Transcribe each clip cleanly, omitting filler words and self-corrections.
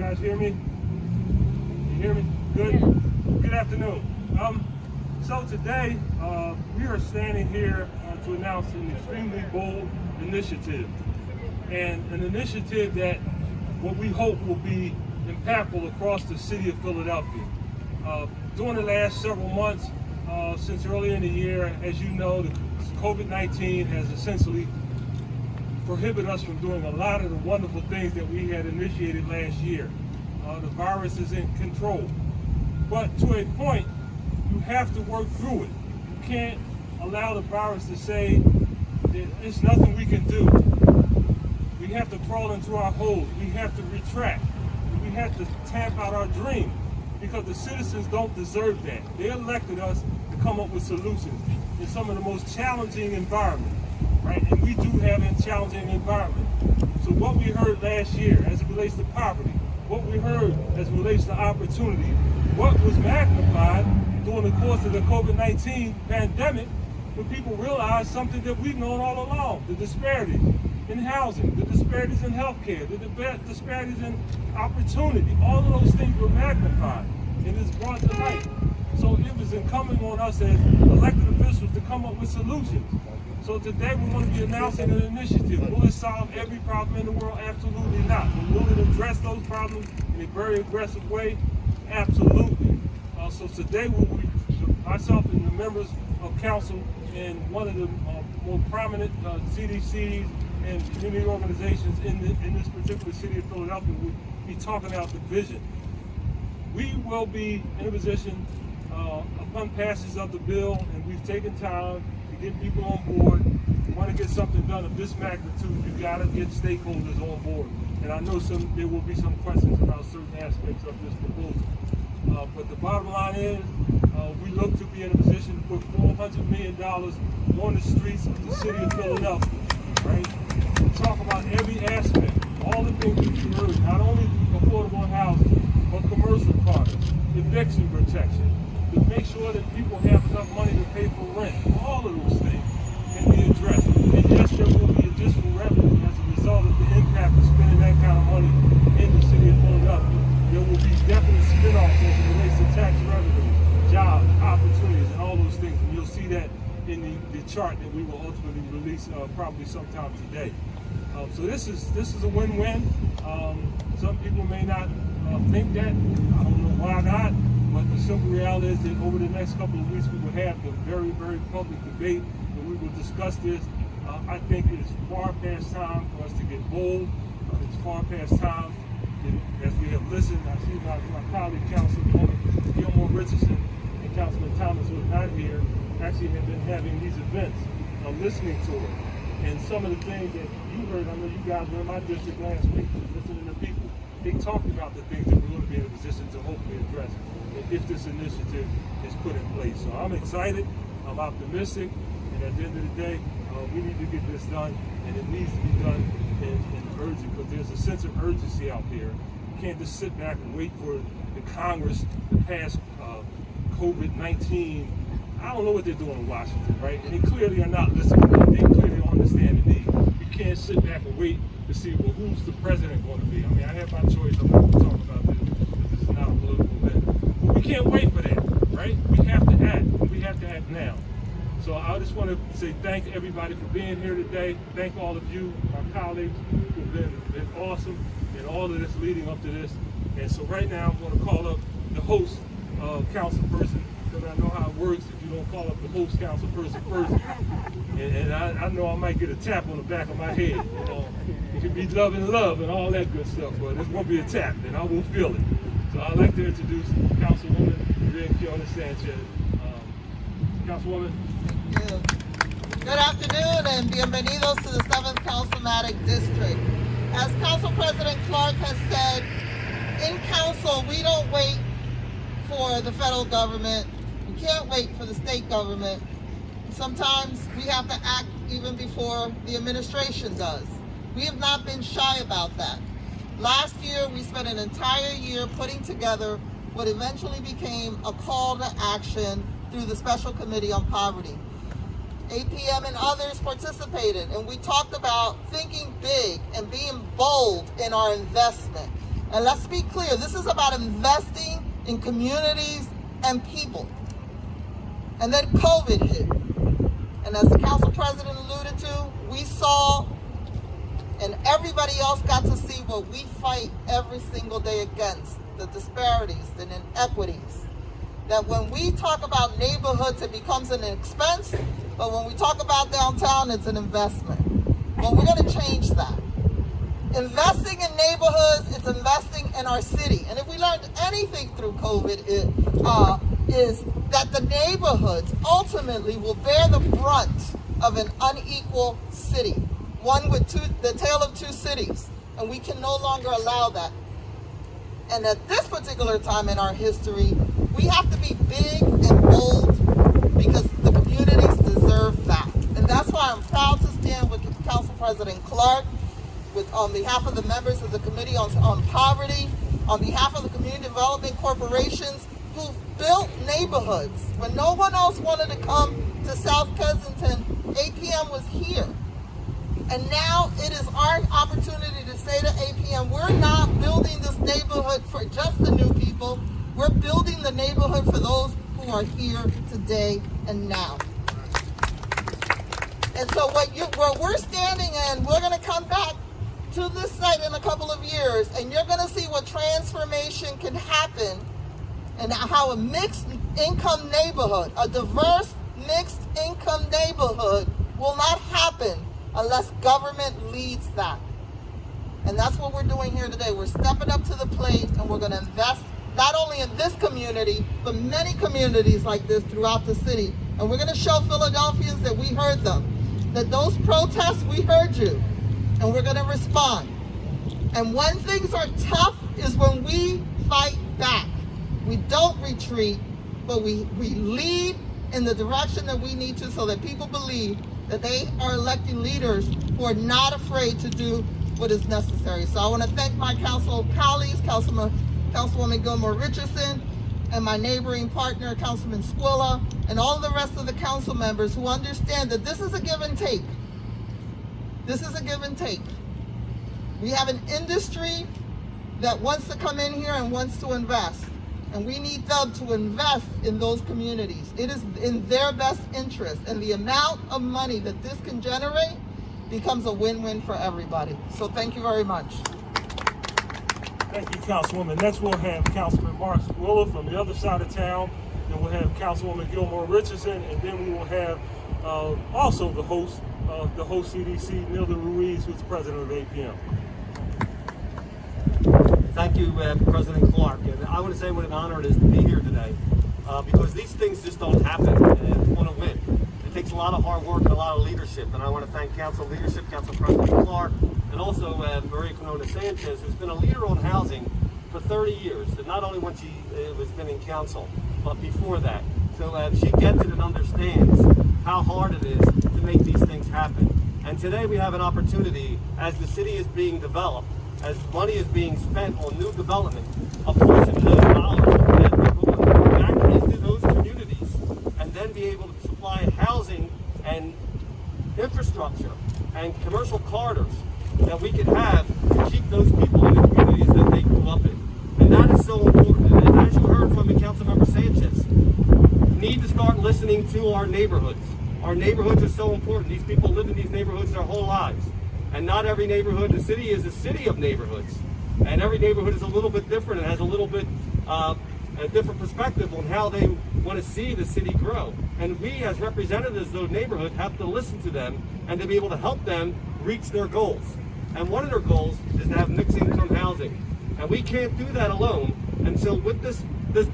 guys hear me? You hear me? Good? Yes. Good afternoon. So today, we are standing here to announce an extremely bold initiative. And an initiative that what we hope will be impactful across the city of Philadelphia. During the last several months, since earlier in the year, as you know, the COVID-19 has essentially prohibited us from doing a lot of the wonderful things that we had initiated last year. The virus is in control. But to a point, you have to work through it. You can't allow the virus to say that there's nothing we can do. We have to crawl into our holes. We have to retract. We have to tap out our dreams because the citizens don't deserve that. They elected us to come up with solutions in some of the most challenging environments, right? And we do have a challenging environment. So what we heard last year as it relates to poverty, what we heard as it relates to opportunity, what was magnified during the course of the COVID-19 pandemic, when people realized something that we've known all along, the disparities in housing, the disparities in healthcare, the disparities in opportunity. All of those things were magnified and it's brought to light. So it was incumbent on us as elected officials to come up with solutions. So today we're going to be announcing an initiative. Will it solve every problem in the world? Absolutely not. But will it address those problems in a very aggressive way? Absolutely. So today myself and the members of council and one of the more prominent CDCs and community organizations in this particular city of Philadelphia will be talking about the vision. We will be in a position upon passage of the bill, and we've taken time to get people on board. We want to get something done of this magnitude. You've got to get stakeholders on board. And I know there will be some questions about certain aspects of this proposal. But the bottom line is, we look to be in a position to put $400 million on the streets of the city of Philadelphia, right? We talk about every aspect, all the things that you heard, not only affordable housing, but commercial products, eviction protection, to make sure that people have enough money to pay for rent. All of those things can be addressed. And yes, there will be additional revenue as a result of the impact of spending that kind of money in the city of Philadelphia. There will be definite spin-offs as it relates to tax revenue, jobs, opportunities, and all those things. And you'll see that in the chart that we will ultimately release probably sometime today. So this is a win-win. Some people may not think that. I don't know why not. But the simple reality is that over the next couple of weeks we will have the very, very public debate and we will discuss this. I think it is far past time for us to get bold. It's far past time. As we have listened, I see my colleague, Councilwoman Gilmore Richardson and Councilman Thomas, who are not here, actually have been having these events, listening to it. And some of the things that you heard, I know you guys were in my district last week, listening to people. They talked about the things that we're going to be in a position to hopefully address if this initiative is put in place. So I'm excited, I'm optimistic, and at the end of the day, we need to get this done, and it needs to be done in urgent, because there's a sense of urgency out there. You can't just sit back and wait for the Congress to pass COVID-19. I don't know what they're doing in Washington, right? And they clearly are not listening. They clearly don't understand the need. You can't sit back and wait to see, well, who's the president going to be? I mean, I have my choice. I'm not going to talk about this because this is not a political event. But we can't wait for that, right? We have to act. We have to act now. So I just want to say thank everybody for being here today. Thank all of you, my colleagues, who have been awesome in all of this leading up to this. And so right now, I'm going to call up the host council person, because I know how it works if you don't call up the host council person first. And I know I might get a tap on the back of my head. You know, it could be love and all that good stuff, but it's going to be a tap, and I will feel it. So I'd like to introduce Councilwoman Kiona Sanchez. Councilwoman. Thank you. Good afternoon and bienvenidos to the 7th Councilmatic District. As Council President Clark has said, in council we don't wait for the federal government. We can't wait for the state government. Sometimes we have to act even before the administration does. We have not been shy about that. Last year we spent an entire year putting together what eventually became a call to action through the Special Committee on Poverty. APM and others participated, and we talked about thinking big and being bold in our investment. And let's be clear, this is about investing in communities and people. And then COVID hit. And as the council president alluded to, we saw, and everybody else got to see what we fight every single day against, the disparities and inequities. That when we talk about neighborhoods, it becomes an expense, but when we talk about downtown, it's an investment. Well, we're gonna change that. Investing in neighborhoods is investing in our city. And if we learned anything through COVID, is that the neighborhoods ultimately will bear the brunt of an unequal city. One with the tale of two cities. And we can no longer allow that. And at this particular time in our history, we have to be big and bold because the communities deserve that. And that's why I'm proud to stand with Council President Clark, on behalf of the members of the Committee on Poverty, on behalf of the community development corporations who built neighborhoods. When no one else wanted to come to South Kensington, APM was here. And now it is our opportunity to say to APM, we're not building this neighborhood for just the new people. We're building the neighborhood for those who are here today and now. And so where we're standing in, we're going to come back to this site in a couple of years, and you're going to see what transformation can happen and how a mixed income neighborhood, a diverse mixed income neighborhood will not happen unless government leads that. And that's what we're doing here today. We're stepping up to the plate, and we're going to invest not only in this community, but many communities like this throughout the city. And we're going to show Philadelphians that we heard them, that those protests, we heard you, and we're going to respond. And when things are tough is when we fight back. We don't retreat, but we lead in the direction that we need to so that people believe that they are electing leaders who are not afraid to do what is necessary. So I want to thank my council colleagues, Councilwoman Gilmore Richardson, and my neighboring partner, Councilman Squilla, and all the rest of the council members who understand that this is a give and take. This is a give and take. We have an industry that wants to come in here and wants to invest. And we need them to invest in those communities. It is in their best interest. And the amount of money that this can generate becomes a win-win for everybody. So thank you very much. Thank you, Councilwoman. Next we'll have Councilman Mark Squilla from the other side of town. Then we'll have Councilwoman Gilmore Richardson, and then we will have also the host CDC, Nilda Ruiz, who's the president of APM. Thank you, President Clark. And I want to say what an honor it is to be here today because these things just don't happen on a whim. It takes a lot of hard work and a lot of leadership. And I want to thank Council leadership, Council President Clark, and also Maria Canona Sanchez, who's been a leader on housing for 30 years. And not only when she was been in council, but before that. So she gets it and understands how hard it is to make these things happen. And today we have an opportunity, as the city is being developed, as money is being spent on new development, a portion of those dollars that will go back into those communities and then be able to supply housing and infrastructure and commercial corridors that we can have to keep those people in the communities that they grew up in. And that is so important. And as you heard from the Councilmember Sanchez, we need to start listening to our neighborhoods. Our neighborhoods are so important. These people live in these neighborhoods their whole lives. And not every neighborhood, the city is a city of neighborhoods. And every neighborhood is a little bit different and has a little bit a different perspective on how they want to see the city grow. And we as representatives of those neighborhoods have to listen to them and to be able to help them reach their goals. And one of their goals is to have mixed income housing. And we can't do that alone. And so what this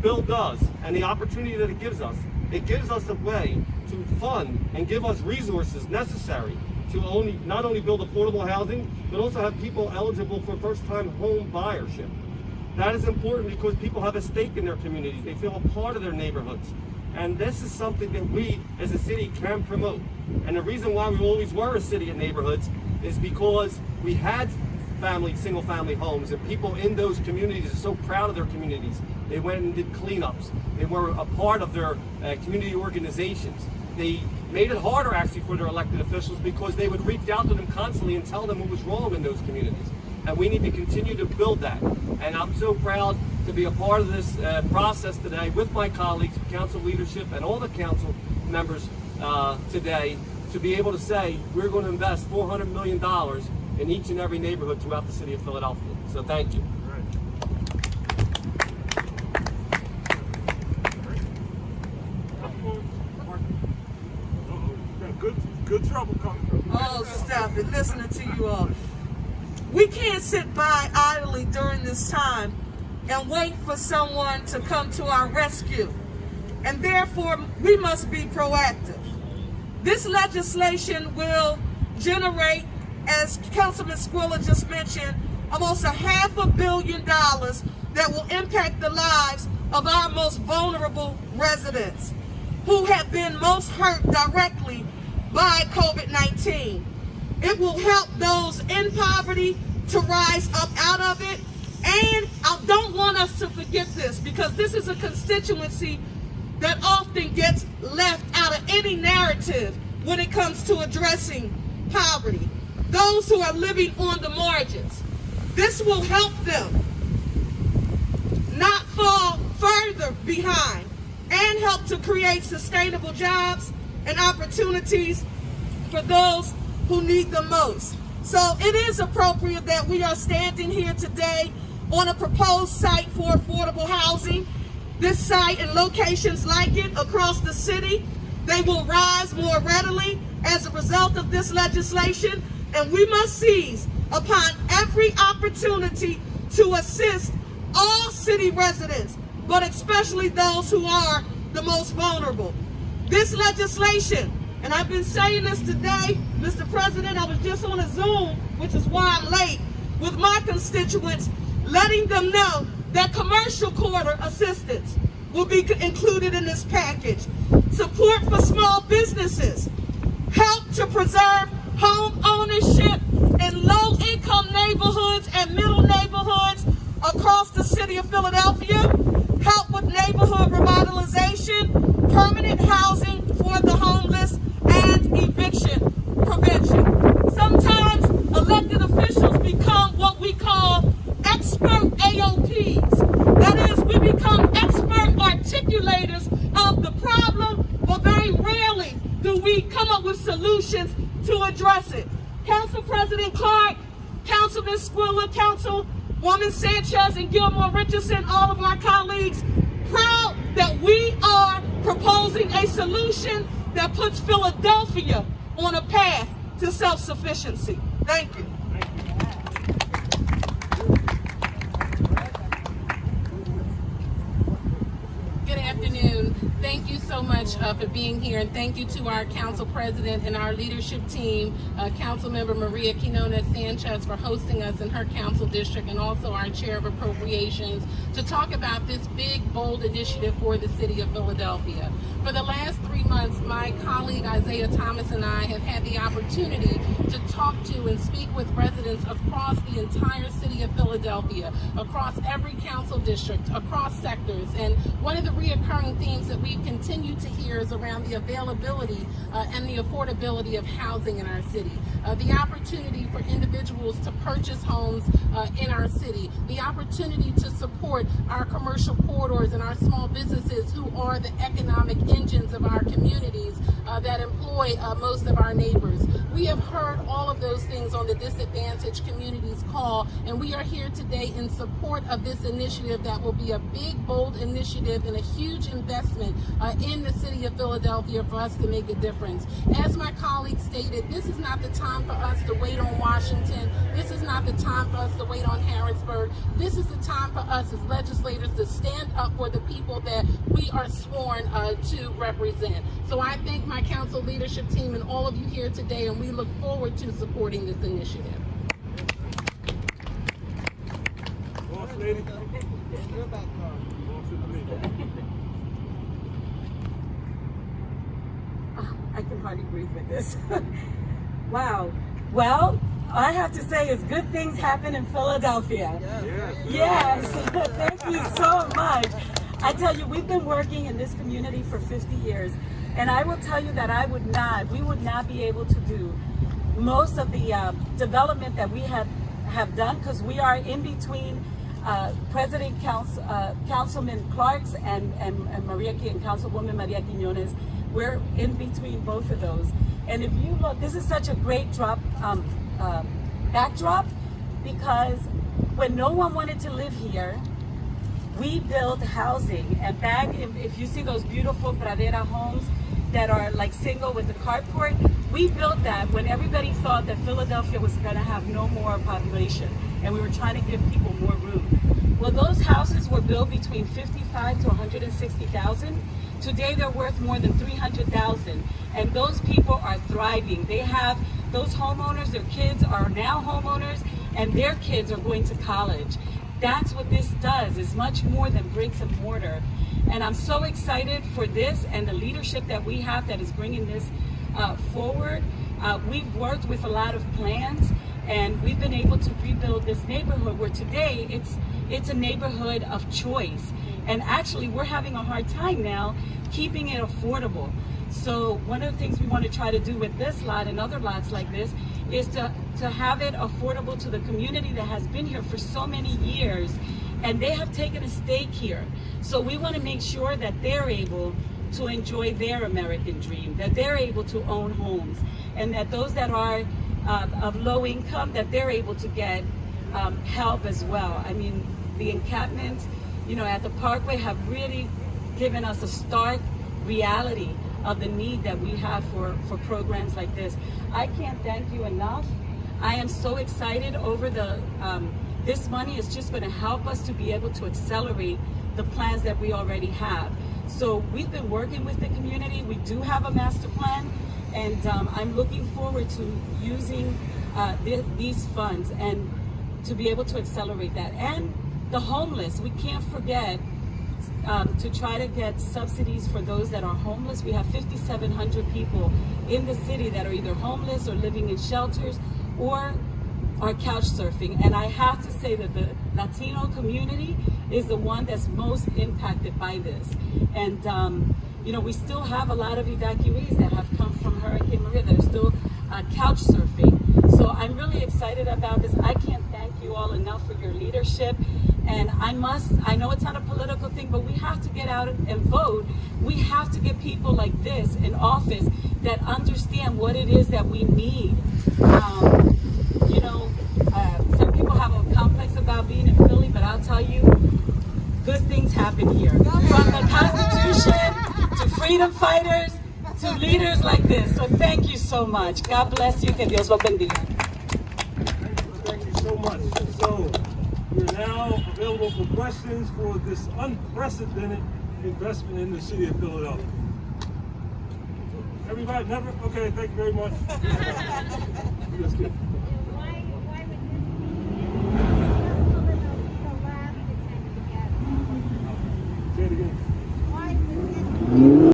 bill does and the opportunity that it gives us a way to fund and give us resources necessary to not only build affordable housing, but also have people eligible for first-time home buyership. That is important because people have a stake in their communities. They feel a part of their neighborhoods. And this is something that we as a city can promote. And the reason why we always were a city of neighborhoods is because we had single-family homes, and people in those communities are so proud of their communities. They went and did cleanups. They were a part of their community organizations. They made it harder actually for their elected officials because they would reach out to them constantly and tell them what was wrong in those communities. and we need to continue to build that. And I'm so proud to be a part of this process today with my colleagues, council leadership, and all the council members today, to be able to say we're going to invest $400 million in each and every neighborhood throughout the city of Philadelphia. So thank you. Good trouble coming from. Oh, stop it. Listening to you all. We can't sit by idly during this time and wait for someone to come to our rescue. And therefore, we must be proactive. This legislation will generate, as Councilman Squilla just mentioned, almost $500 million that will impact the lives of our most vulnerable residents who have been most hurt directly by COVID-19. It will help those in poverty to rise up out of it. And I don't want us to forget this, because this is a constituency that often gets left out of any narrative when it comes to addressing poverty. Those who are living on the margins. This will help them not fall further behind and help to create sustainable jobs and opportunities for those who need them most. So it is appropriate that we are standing here today on a proposed site for affordable housing. This site and locations like it across the city, they will rise more readily as a result of this legislation, and we must seize upon every opportunity to assist all city residents, but especially those who are the most vulnerable. This legislation, and I've been saying this today, Mr. President, I was just on a Zoom, which is why I'm late, with my constituents, letting them know that commercial quarter assistance will be included in this package. Support for small businesses, help to preserve home ownership in low-income neighborhoods and middle neighborhoods across the city of Philadelphia, help with neighborhood revitalization, permanent housing for the homeless, and eviction prevention. Sometimes elected officials become what we call expert AOPs. That is, we become expert articulators of the problem, but very rarely do we come up with solutions to address it. Council President Clark, Councilman Squilla, Councilwoman Sanchez, and Gilmore Richardson, all of my colleagues, proud that we are proposing a solution that puts Philadelphia on a path to self-sufficiency. Thank you. Good afternoon. Thank you so much for being here, and thank you to our council president and our leadership team, Councilmember Maria Quinones Sanchez, for hosting us in her council district, and also our chair of appropriations, to talk about this big, bold initiative for the city of Philadelphia. For the last 3 months, my colleague Isaiah Thomas and I have had the opportunity to talk to and speak with residents across the entire city of Philadelphia, across every council district, across sectors. And one of the reoccurring themes that we've continued to hear is around the availability and the affordability of housing in our city. The opportunity for individuals to purchase homes in our city, the opportunity to support our commercial corridors and our small businesses, who are the economic engines of our communities that employ most of our neighbors. We have heard all of those things on the Disadvantaged Communities Call, and we are here today in support of this initiative that will be a big, bold initiative and a huge investment in the city of Philadelphia for us to make a difference. As my colleague stated, this is not the time for us to wait on Washington. This is not the time for us to wait on Harrisburg. This is the time for us as legislators to stand up for the people that we are sworn to represent. So I thank my council leadership team and all of you here today, and we look forward to supporting this initiative. Boss lady. I can hardly breathe with this. Wow. Well, I have to say is good things happen in Philadelphia. Yes. Thank you so much. I tell you, we've been working in this community for 50 years, and I will tell you that we would not be able to do most of the development that we have have done, because we are in between Councilman Clark's and Maria and Councilwoman Maria Quinones. We're in between both of those. And if you look, this is such a great backdrop, because when no one wanted to live here, we built housing. And back, if you see those beautiful Pradera homes that are like single with the carport, we built that when everybody thought that Philadelphia was going to have no more population, and we were trying to give people more room. Well, those houses were built between 55 to 160,000. Today they're worth more than 300,000, and those people are thriving. They have those homeowners, their kids are now homeowners, and their kids are going to college. That's what this does. It's much more than bricks and mortar. And I'm so excited for this and the leadership that we have that is bringing this forward. We've worked with a lot of plans, and we've been able to rebuild this neighborhood where today it's a neighborhood of choice. And actually, we're having a hard time now keeping it affordable. So one of the things we want to try to do with this lot and other lots like this is to have it affordable to the community that has been here for so many years, and they have taken a stake here. So we want to make sure that they're able to enjoy their American dream, that they're able to own homes, and that those that are of low income, that they're able to get help as well. I mean, the encampments, at the Parkway have really given us a stark reality of the need that we have for programs like this. I can't thank you enough. I am so excited over this money is just going to help us to be able to accelerate the plans that we already have. So we've been working with the community. We do have a master plan, and I'm looking forward to using these funds and to be able to accelerate that. And the homeless, we can't forget to try to get subsidies for those that are homeless. We have 5,700 people in the city that are either homeless or living in shelters or are couch surfing. And I have to say that the Latino community is the one that's most impacted by this. And we still have a lot of evacuees that have come from Hurricane Maria that are still couch surfing. So I'm really excited about this. I can't thank you all enough for your leadership. And I know it's not a political thing, but we have to get out and vote. We have to get people like this in office that understand what it is that we need. Some people have a complex about being in Philly, but I'll tell you, good things happen here. From the Constitution to freedom fighters to leaders like this. So thank you so much. God bless you. Que Dios lo bendiga. Thank you so much. So we're now available for questions for this unprecedented investment in the city of Philadelphia. Everybody, never? Okay, thank you very much.